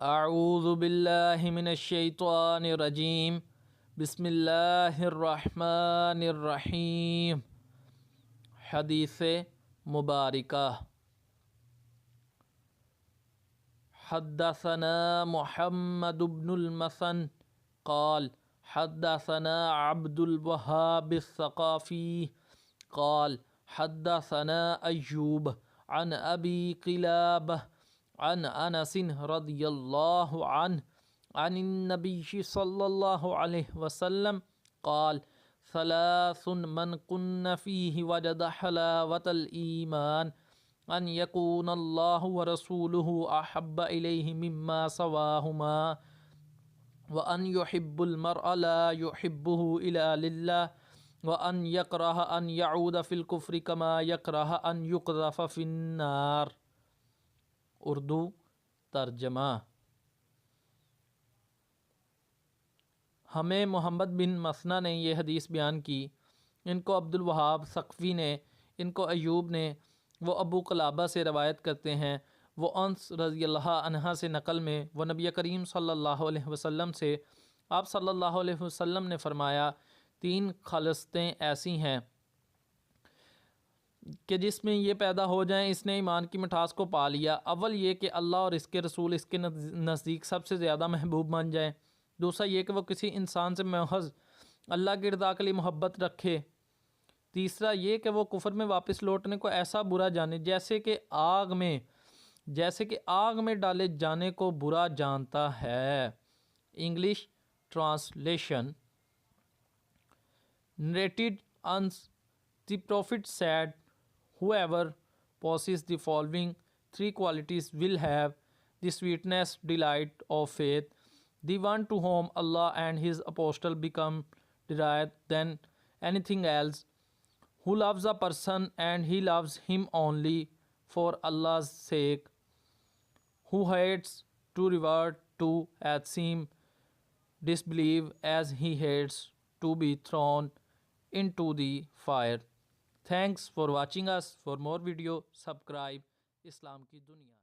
اعوذ باللہ من الشیطان الرجیم بسم اللہ الرحمن الرحیم۔ حدیث مبارکہ۔ حدثنا محمد بن المثنى قال حدثنا عبد الوهاب الثقفي قال حدثنا أيوب عن أبي قلابة عن أنس رضي الله عنه عن النبي صلى الله عليه وسلم قال ثلاث من كن فيه وجد حلاوة الإيمان أن يكون الله ورسوله أحب إليه مما سواهما وأن يحب المرء لا يحبه إلا لله وأن يكره أن يعود في الكفر كما يكره أن يقذف في النار۔ اردو ترجمہ۔ ہمیں محمد بن مثنى نے یہ حدیث بیان کی، ان کو عبد الوہاب ثقفی نے، ان کو ایوب نے، وہ ابو قلابہ سے روایت کرتے ہیں، وہ انس رضی اللہ عنہ سے نقل میں، وہ نبی کریم صلی اللہ علیہ وسلم سے، آپ صلی اللہ علیہ وسلم نے فرمایا، تین خلستیں ایسی ہیں کہ جس میں یہ پیدا ہو جائیں اس نے ایمان کی مٹھاس کو پا لیا۔ اول یہ کہ اللہ اور اس کے رسول اس کے نزدیک سب سے زیادہ محبوب بن جائیں۔ دوسرا یہ کہ وہ کسی انسان سے محض اللہ کی رضا کے لیے محبت رکھے۔ تیسرا یہ کہ وہ کفر میں واپس لوٹنے کو ایسا برا جانے جیسے کہ آگ میں ڈالے جانے کو برا جانتا ہے۔ English translation. Narrated Ans, the Prophet said, whoever possesses the following three qualities will have the sweetness, delight of faith, the one to whom Allah and His apostle become dearer than anything else, who loves a person and he loves him only for Allah's sake, who hates to revert to as disbelieve as he hates to be thrown into the fire۔ Thanks for watching us. For more video, subscribe اسلام کی دنیا۔